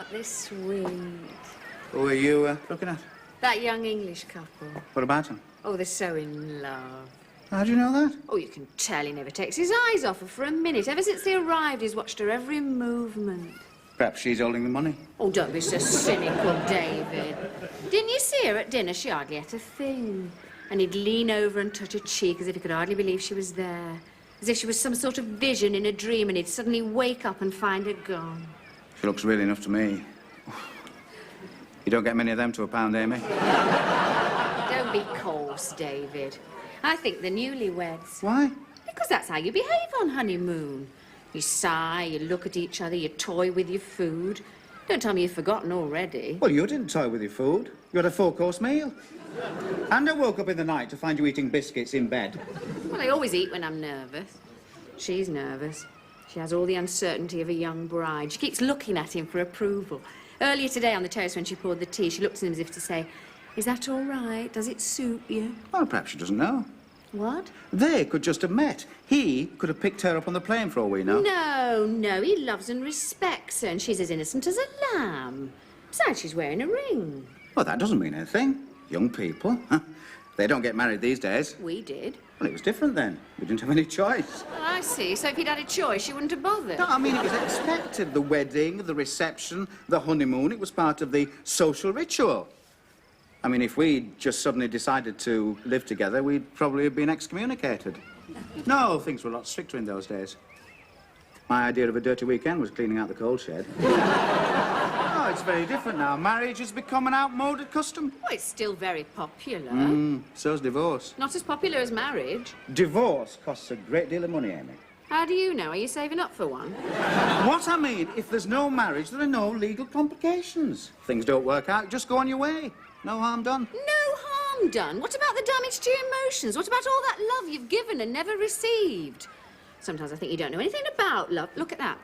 They're sweet. Who are you looking at? That young English couple. What about him? Oh, they're so in love. How do you know that? Oh, you can tell he never takes his eyes off her for a minute. Ever since they arrived, he's watched her every movement. Perhaps she's holding the money. Oh, don't be so cynical, David. Didn't you see her at dinner? She hardly ate a thing. And he'd lean over and touch her cheek as if he could hardly believe she was there. As if she was some sort of vision in a dream, and he'd suddenly wake up and find her gone. She looks real enough to me. You don't get many of them to a pound, Amy. Don't be coarse, David. I think the newlyweds. Why? Because that's how you behave on honeymoon. You sigh, you look at each other, you toy with your food. Don't tell me you've forgotten already. Well, you didn't toy with your food. You had a 4-course meal. And I woke up in the night to find you eating biscuits in bed. Well, I always eat when I'm nervous. She's nervous. She has all the uncertainty of a young bride. She keeps looking at him for approval. Earlier today on the terrace when she poured the tea, she looked at him as if to say, "Is that all right? Does it suit you?" Well, perhaps she doesn't know. What? They could just have met. He could have picked her up on the plane for all we know. No, he loves and respects her, and she's as innocent as a lamb. Besides, she's wearing a ring. Well, that doesn't mean anything. Young people, huh? They don't get married these days. We did. Well, it was different then. We didn't have any choice. Oh, I see. So if he'd had a choice, she wouldn't have bothered. No, I mean, it was expected. The wedding, the reception, the honeymoon, it was part of the social ritual. I mean, if we'd just suddenly decided to live together, we'd probably have been excommunicated. No, things were a lot stricter in those days. My idea of a dirty weekend was cleaning out the coal shed. Oh, it's very different now. Marriage has become an outmoded custom. Oh, it's still very popular. So's divorce. Not as popular as marriage. Divorce costs a great deal of money, Amy. How do you know? Are you saving up for one? What I mean, if there's no marriage, there are no legal complications. Things don't work out, just go on your way. No harm done. No harm done? What about the damage to your emotions? What about all that love you've given and never received? Sometimes I think you don't know anything about love. Look at that.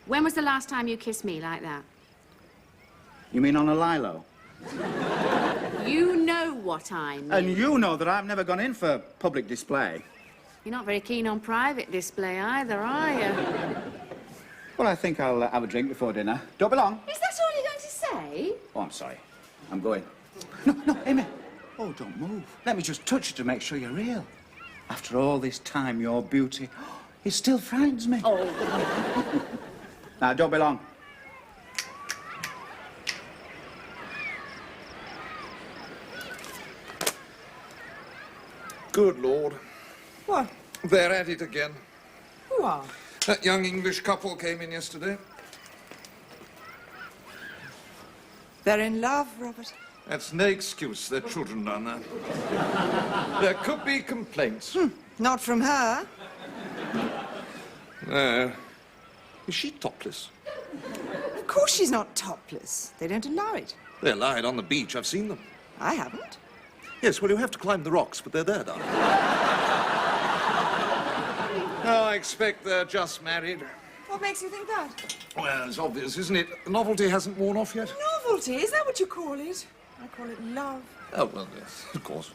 When was the last time you kissed me like that? You mean on a lilo? You know what I mean. And you know that I've never gone in for public display. You're not very keen on private display either, are you? Well, I think I'll have a drink before dinner. Don't be long. Is that all you're going to say? Oh, I'm sorry. I'm going. No, Amy. Oh, don't move. Let me just touch you to make sure you're real. After all this time, your beauty, it still frightens me. Oh. Now, don't be long. Good Lord. What? They're at it again. Who are? That young English couple came in yesterday. They're in love, Robert. That's no excuse. They're children down there. There could be complaints. Not from her. No. Is she topless? Of course she's not topless. They don't allow it. They're lying on the beach. I've seen them. I haven't. Yes, well, you have to climb the rocks, but they're there, darling. No, I expect they're just married. What makes you think that? Well, it's obvious, isn't it? The novelty hasn't worn off yet. Novelty? Is that what you call it? I call it love. Oh, well, yes, of course.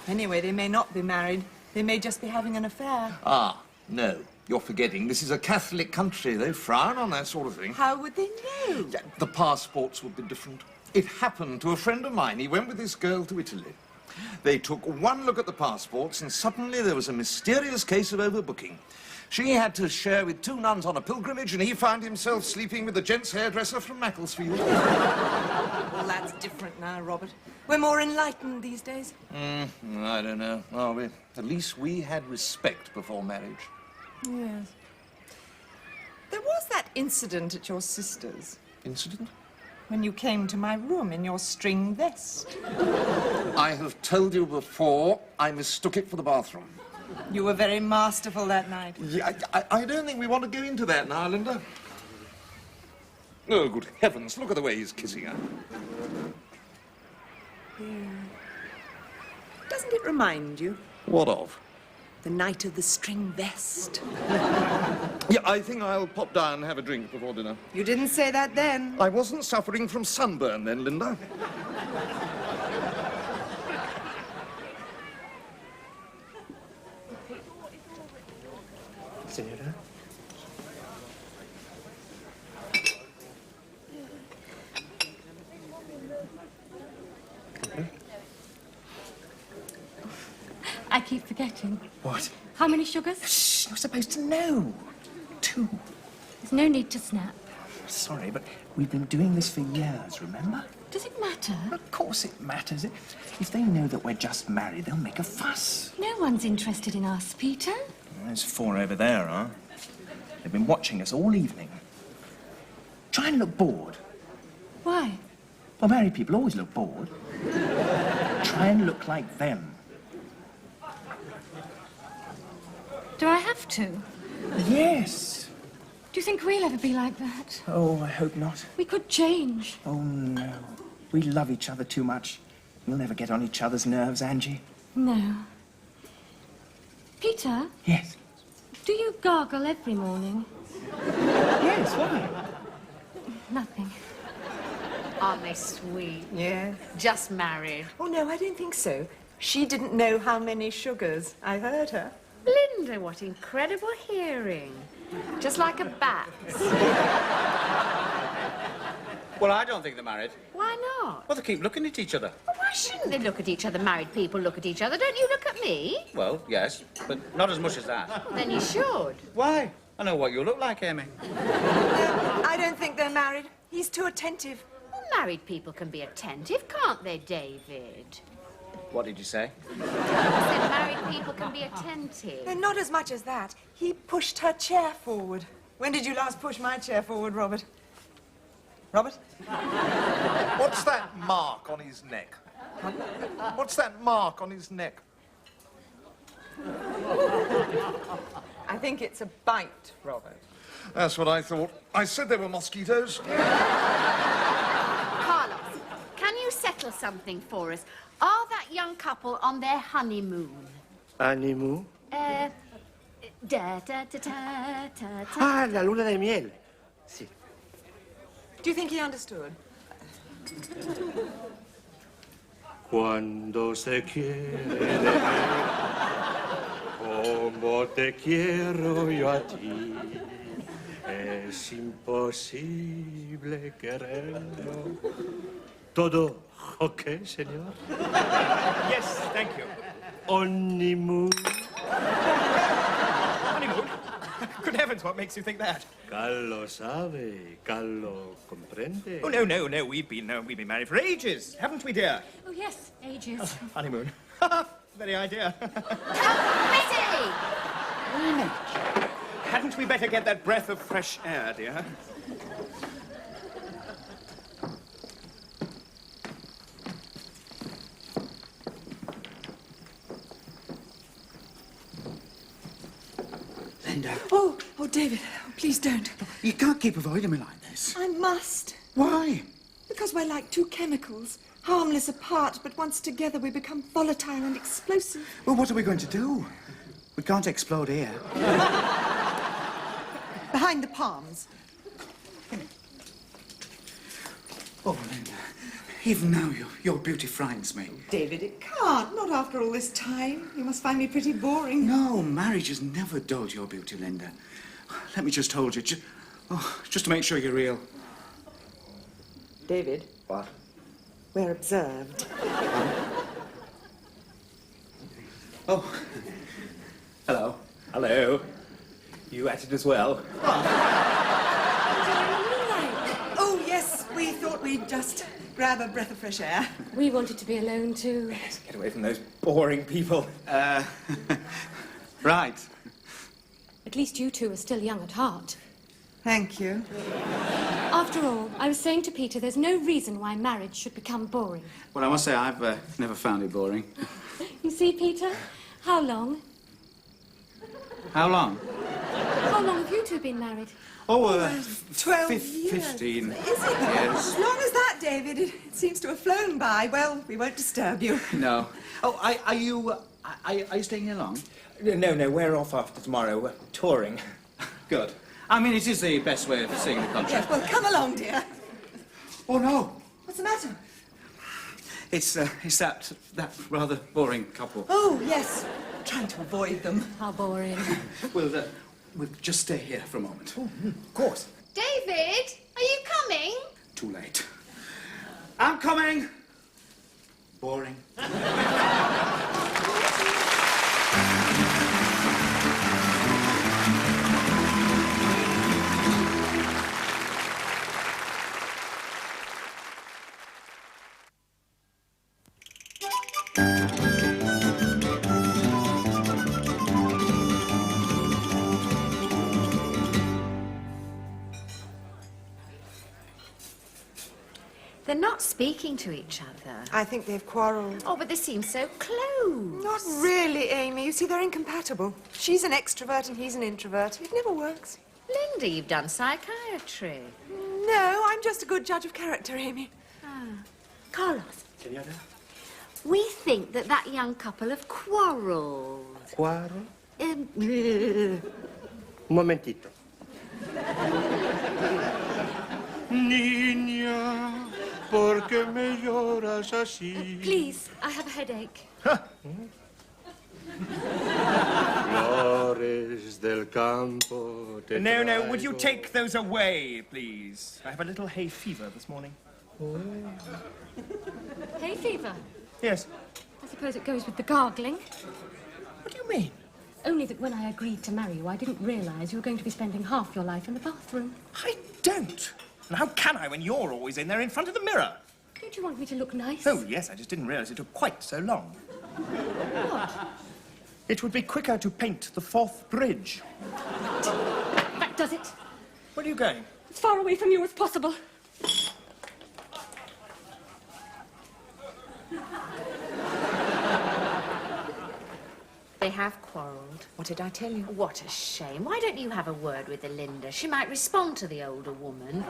Anyway, they may not be married. They may just be having an affair. Ah, no. You're forgetting. This is a Catholic country. They frown on that sort of thing. How would they know? Yeah, the passports would be different. It happened to a friend of mine. He went with this girl to Italy. They took one look at the passports, and suddenly there was a mysterious case of overbooking. She had to share with 2 nuns on a pilgrimage, and he found himself sleeping with the gents' hairdresser from Macclesfield. Well, that's different now, Robert. We're more enlightened these days. I don't know, are we? At least we had respect before marriage. Yes. There was that incident at your sister's. Incident? when you came to my room in your string vest. I have told you before, I mistook it for the bathroom. You were very masterful that night. Yeah, I don't think we want to go into that now, Linda. Oh, good heavens, look at the way he's kissing her. Doesn't it remind you? What of? The night of the string vest. Yeah, I think I'll pop down and have a drink before dinner. You didn't say that then. I wasn't suffering from sunburn then, Linda. Senora? I keep forgetting. What? How many sugars? Shh, you're supposed to know. 2. There's no need to snap. Sorry, but we've been doing this for years, remember? Does it matter? Of course it matters. If they know that we're just married, they'll make a fuss. No one's interested in us, Peter. There's 4 over there, huh? They've been watching us all evening. Try and look bored. Why? Well, married people always look bored. Try and look like them. Do I have to? Yes. Do you think we'll ever be like that? Oh, I hope not. We could change. Oh, no. We love each other too much. We'll never get on each other's nerves, Angie. No. Peter, Yes. do you gargle every morning? Yes, why? Nothing. Aren't they sweet? Yeah. Just married. Oh, no, I don't think so. She didn't know how many sugars. I heard her. Linda, what incredible hearing. Just like a bat's. Well, I don't think they're married. Why not? Well, they keep looking at each other. Well, why shouldn't they look at each other? Married people look at each other. Don't you look at me? Well, yes, but not as much as that. Well, then you should. Why? I know what you look like, Amy. I don't think they're married. He's too attentive. Well, married people can be attentive, can't they, David? What did you say? I said married people can be attentive. No, not as much as that. He pushed her chair forward. When did you last push my chair forward, Robert? Robert? What's that mark on his neck? What's that mark on his neck? I think it's a bite, Robert. That's what I thought. I said there were mosquitoes. Carlos, can you settle something for us? Are that young couple on their honeymoon? Honeymoon? Da da da da da da. Ah, la luna de miel. Sí. Do you think he understood? Cuando se quiere de ver, como te quiero yo a ti, es imposible quererlo. Todo ok, señor? Yes, thank you. Honeymoon. Honeymoon? Good heavens, what makes you think that? Carlo sabe, Carlo comprende. Oh, no. We've been married for ages, haven't we, dear? Oh, yes, ages. Honeymoon. Very idea. Betty! Hadn't we better get that breath of fresh air, dear? Linda, Oh, David, please don't. you can't keep avoiding me like this. I must. Why? Because we're like two chemicals. Harmless apart, but once together we become volatile and explosive. Well, what are we going to do? We can't explode here. Behind the palms. Oh, Linda, even now your beauty frightens me. David, it can't. Not after all this time. You must find me pretty boring. No, marriage has never dulled your beauty, Linda. Let me just hold you, just to make sure you're real. David, What? we're observed. Oh, hello. Hello. You at it as well? Oh, yes, we thought we'd just grab a breath of fresh air. We wanted to be alone, too. Yes, get away from those boring people. Right. At least you two are still young at heart. Thank you. After all, I was saying to Peter, there's no reason why marriage should become boring. Well, I must say, I've never found it boring. You see, Peter? How long? How long? How long have you two been married? Oh, 12 years. 15. Is it? Yes. As long as that, David. It seems to have flown by. Well, we won't disturb you. No. Oh, are you staying here long? No, we're off after tomorrow. We're touring. Good. I mean, it is the best way of seeing the country. Yes, well, come along, dear. Oh, no. What's the matter? It's that rather boring couple. Oh, yes. Trying to avoid them. How boring. We'll just stay here for a moment. Of course. David, are you coming? Too late. I'm coming. Boring. They're not speaking to each other. I think they've quarrelled. Oh, but they seem so close. Not really, Amy. You see, they're incompatible. She's an extrovert and he's an introvert. It never works. Linda, you've done psychiatry. No, I'm just a good judge of character, Amy. Carlos, Señora. we think that young couple have quarrelled. Quarrel. Um, Un momentito. Niña, ¿por qué me lloras así? Please, I have a headache. Flores del campo. te No, would you traigo. take those away, please? I have a little hay fever this morning. Hay fever. Yes. I suppose it goes with the gargling. What do you mean? Only that when I agreed to marry you, I didn't realise you were going to be spending half your life in the bathroom. I don't. And how can I when you're always in there in front of the mirror? Don't you want me to look nice? Oh, yes, I just didn't realise it took quite so long. What? It would be quicker to paint the fourth bridge. That does it. Where are you going? As far away from you as possible. They have quarrelled. What did I tell you? What a shame. Why don't you have a word with Linda? She might respond to the older woman.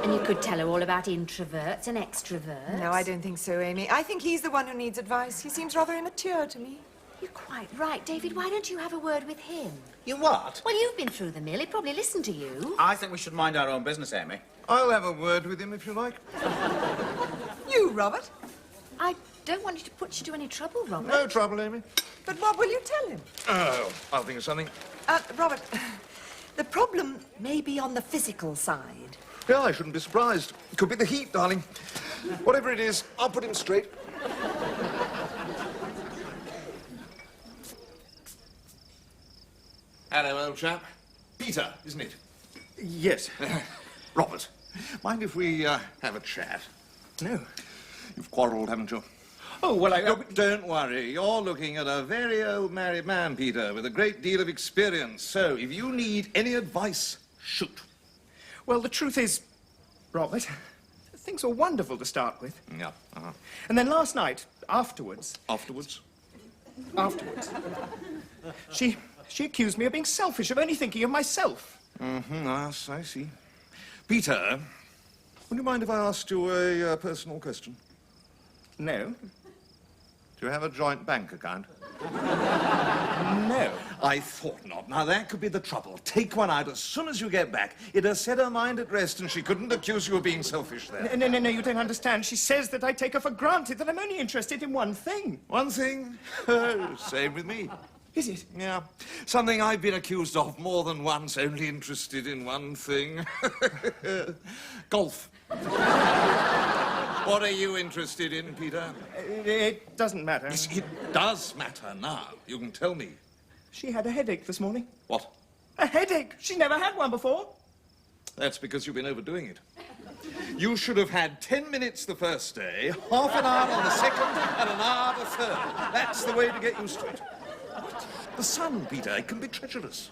And you could tell her all about introverts and extroverts. No, I don't think so, Amy. I think he's the one who needs advice. He seems rather immature to me. You're quite right, David. Why don't you have a word with him? You what? Well, you've been through the mill. He'd probably listen to you. I think we should mind our own business, Amy. I'll have a word with him if you like. You, Robert? I don't want you to put you to any trouble, Robert. No trouble, Amy. But what will you tell him? Oh, I'll think of something. Robert, the problem may be on the physical side. Yeah, I shouldn't be surprised. It could be the heat, darling. Whatever it is, I'll put him straight. Hello, old chap. Peter, isn't it? Yes. Robert, mind if we have a chat? No. You've quarrelled, haven't you? Oh, well, Look, don't worry. You're looking at a very old married man, Peter, with a great deal of experience. So, if you need any advice, shoot. Well, the truth is, Robert, things were wonderful to start with. Yeah, And then last night, afterwards, Afterwards? she accused me of being selfish, of only thinking of myself. Mm-hmm, yes, I see. Peter, would you mind if I asked you a personal question? No. Do you have a joint bank account? No. I thought not. Now, that could be the trouble. Take one out as soon as you get back. It has set her mind at rest, and she couldn't accuse you of being selfish there. No, you don't understand. She says that I take her for granted, that I'm only interested in one thing. One thing? Same with me. Is it? Yeah. Something I've been accused of more than once, only interested in one thing. Golf. What are you interested in, Peter? It doesn't matter. Yes, it does matter now. You can tell me. She had a headache this morning. What? A headache? She never had one before. That's because you've been overdoing it. You should have had 10 minutes the first day, half an hour on the second, and an hour the third. That's the way to get used to it. What? The sun, Peter, it can be treacherous.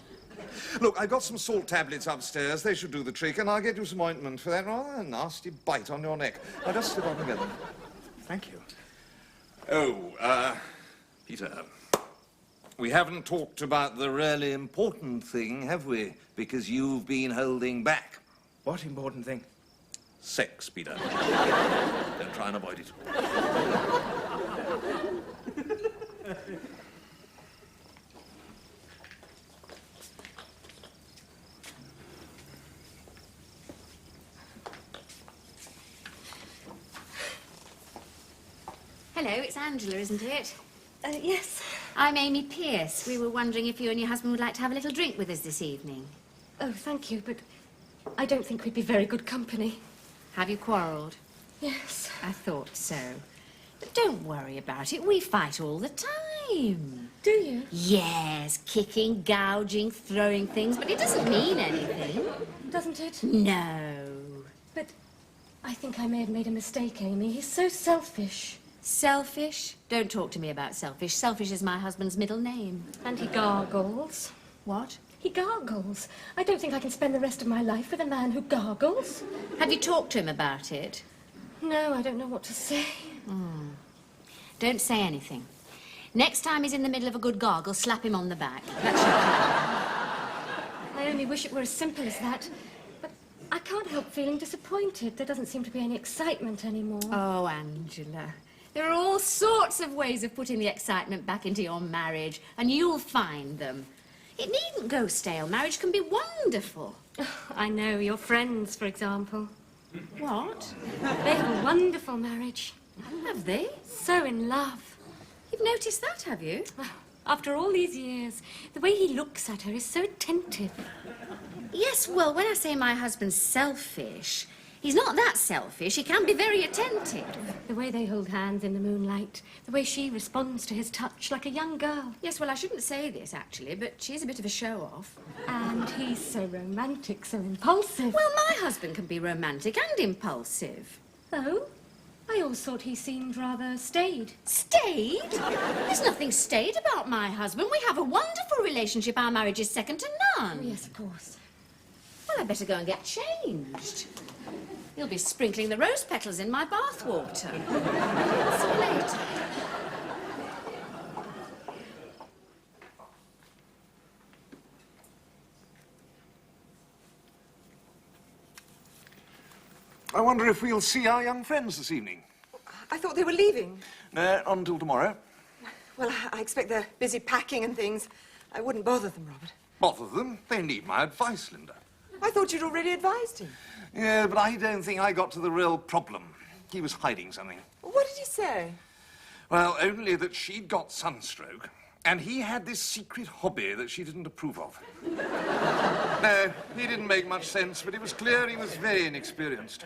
Look, I got some salt tablets upstairs. They should do the trick, and I'll get you some ointment for that rather nasty bite on your neck. Now, just sit on and get them. Thank you. Oh, Peter, we haven't talked about the really important thing, have we? Because you've been holding back. What important thing? Sex, Peter. Don't try and avoid it. Hello, it's Angela, isn't it? Yes. I'm Amy Pierce. We were wondering if you and your husband would like to have a little drink with us this evening. Oh, thank you, but I don't think we'd be very good company. Have you quarrelled? Yes. I thought so. But don't worry about it. We fight all the time. Do you? Yes, kicking, gouging, throwing things, but it doesn't mean anything. Doesn't it? No. But I think I may have made a mistake, Amy. He's so selfish. Selfish? Don't talk to me about selfish. Selfish is my husband's middle name. And he gargles. What? He gargles. I don't think I can spend the rest of my life with a man who gargles. Have you talked to him about it? No, I don't know what to say. Don't say anything. Next time he's in the middle of a good gargle, slap him on the back. That's your I only wish it were as simple as that. But I can't help feeling disappointed. There doesn't seem to be any excitement anymore. Oh, Angela. There are all sorts of ways of putting the excitement back into your marriage, and you'll find them. It needn't go stale. Marriage can be wonderful. I know, your friends, for example. What? They have a wonderful marriage. Have they? So in love. You've noticed that, have you? After all these years, the way he looks at her is so attentive. Yes, well, when I say my husband's selfish, he's not that selfish. He can be very attentive. The way they hold hands in the moonlight, the way she responds to his touch like a young girl. Yes, well, I shouldn't say this, actually, but she's a bit of a show-off. And he's so romantic, so impulsive. Well, my husband can be romantic and impulsive. Oh? I always thought he seemed rather staid. Staid? There's nothing staid about my husband. We have a wonderful relationship. Our marriage is second to none. Oh, yes, of course. Well, I'd better go and get changed. You'll be sprinkling the rose petals in my bath water. See you later. I wonder if we'll see our young friends this evening. I thought they were leaving. No, not until tomorrow. Well, I expect they're busy packing and things. I wouldn't bother them, Robert. Bother them. They need my advice, Linda. I thought you'd already advised him. Yeah, but I don't think I got to the real problem. He was hiding something. What did he say? Well, only that she'd got sunstroke, and he had this secret hobby that she didn't approve of. No, he didn't make much sense, but it was clear he was very inexperienced.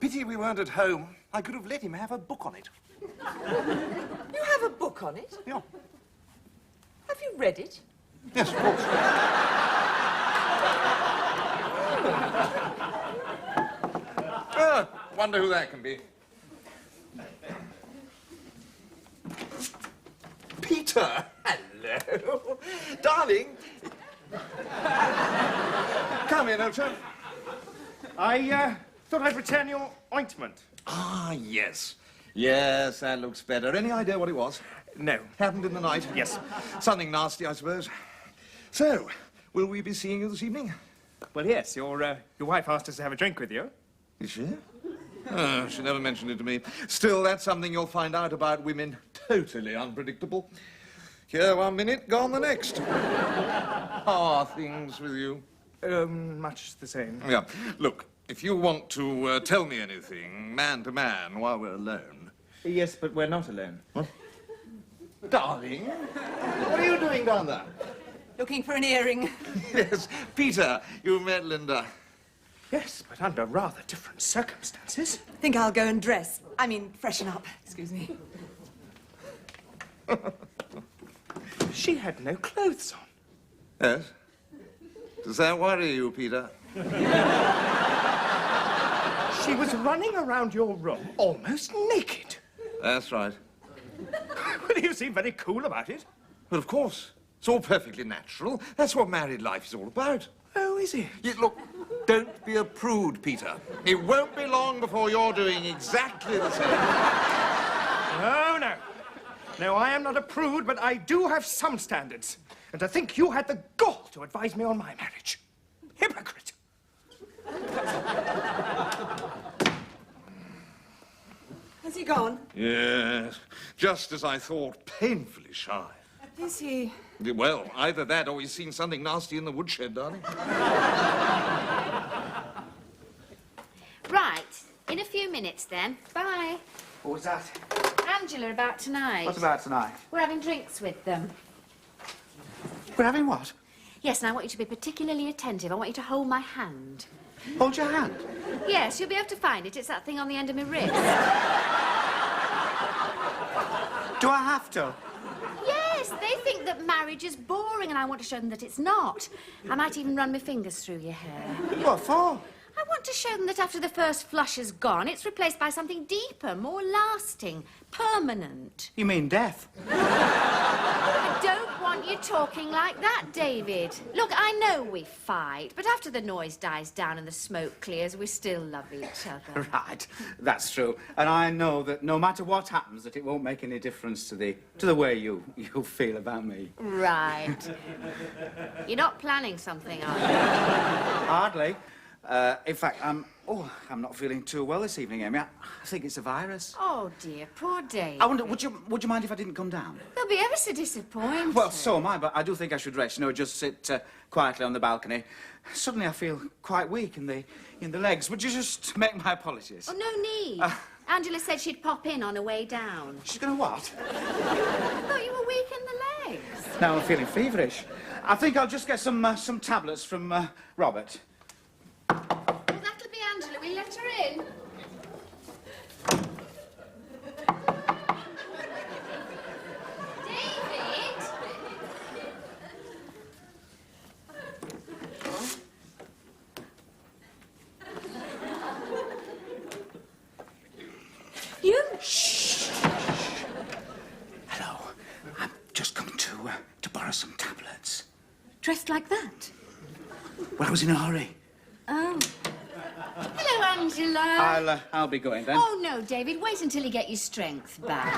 Pity we weren't at home. I could have let him have a book on it. You have a book on it? Yeah. Have you read it? Yes, of course. Wonder who that can be. Peter! Hello. Darling. Come in, old chap. I thought I'd return your ointment. Ah, yes. Yes, that looks better. Any idea what it was? No. Happened in the night? Yes. Something nasty, I suppose. So, will we be seeing you this evening? Well, yes, your wife asked us to have a drink with you. Is she? Oh, she never mentioned it to me. Still, that's something you'll find out about women. Totally unpredictable. Here 1 minute, gone the next. How are things with you? Much the same. Yeah. Look, if you want to tell me anything, man to man, while we're alone. Yes, but we're not alone. What? Darling, what are you doing down there? Looking for an earring. Yes, Peter, you met Linda. Yes, but under rather different circumstances. Think I'll go and dress. I mean, freshen up. Excuse me. She had no clothes on. Yes? Does that worry you, Peter? She was running around your room almost naked. That's right. Well, you seem very cool about it. But of course, It's all perfectly natural. That's what married life is all about. Oh, is it? Yeah, look, don't be a prude, Peter. It won't be long before you're doing exactly the same. No, no. No, I am not a prude, but I do have some standards. And to think you had the gall to advise me on my marriage. Hypocrite. Has he gone? Yes, just as I thought, painfully shy. Is he? Well, either that or he's seen something nasty in the woodshed, darling. Right. In a few minutes, then. Bye. What was that? Angela about tonight. What about tonight? We're having drinks with them. We're having what? Yes, and I want you to be particularly attentive. I want you to hold my hand. Hold your hand. Yes, you'll be able to find it. It's that thing on the end of my wrist. Do I have to? Yes, they think that marriage is boring, and I want to show them that it's not. I might even run my fingers through your hair. What for? I want to show them that after the first flush is gone, it's replaced by something deeper, more lasting, permanent. You mean death? I don't want you talking like that, David. Look, I know we fight, but after the noise dies down and the smoke clears, we still love each other. Right, that's true. And I know that no matter what happens, that it won't make any difference to the way you feel about me. Right. You're not planning something, are you? Hardly. In fact, I'm not feeling too well this evening, Amy. I think it's a virus. Oh, dear, poor Dave. I wonder, would you mind if I didn't come down? They'll be ever so disappointed. Well, so am I, but I do think I should rest. You know, just sit quietly on the balcony. Suddenly I feel quite weak in the legs. Would you just make my apologies? Oh, no need. Angela said she'd pop in on her way down. She's going to what? I thought you were weak in the legs. Now I'm feeling feverish. I think I'll just get some tablets from Robert. Well, that'll be Angela. We'll let her in. David? You? Shh. Hello. I've just come to borrow some tablets. Dressed like that? Well, I was in a hurry. Oh. Hello, Angela. I'll be going then. Oh, no, David. Wait until you get your strength back.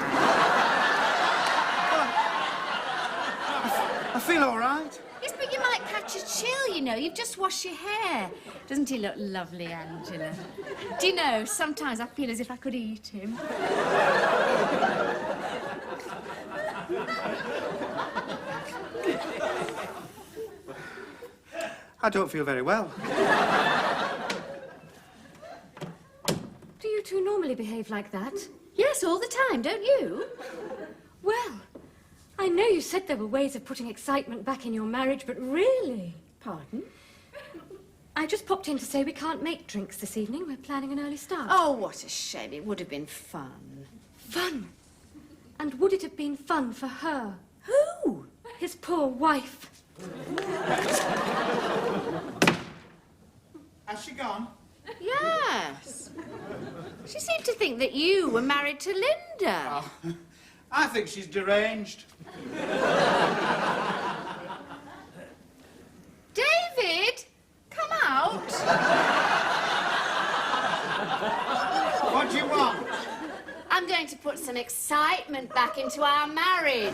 I feel all right. Yes, but you might catch a chill, you know. You've just washed your hair. Doesn't he look lovely, Angela? Do you know, sometimes I feel as if I could eat him. I don't feel very well. Do you two normally behave like that? Yes, all the time, don't you? Well, I know you said there were ways of putting excitement back in your marriage, but really... Pardon? I just popped in to say we can't make drinks this evening. We're planning an early start. Oh, what a shame. It would have been fun. Fun? And would it have been fun for her? Who? His poor wife. Has she gone? Yes. She seemed to think that you were married to Linda. Oh, I think she's deranged. David, come out. What do you want? I'm going to put some excitement back into our marriage.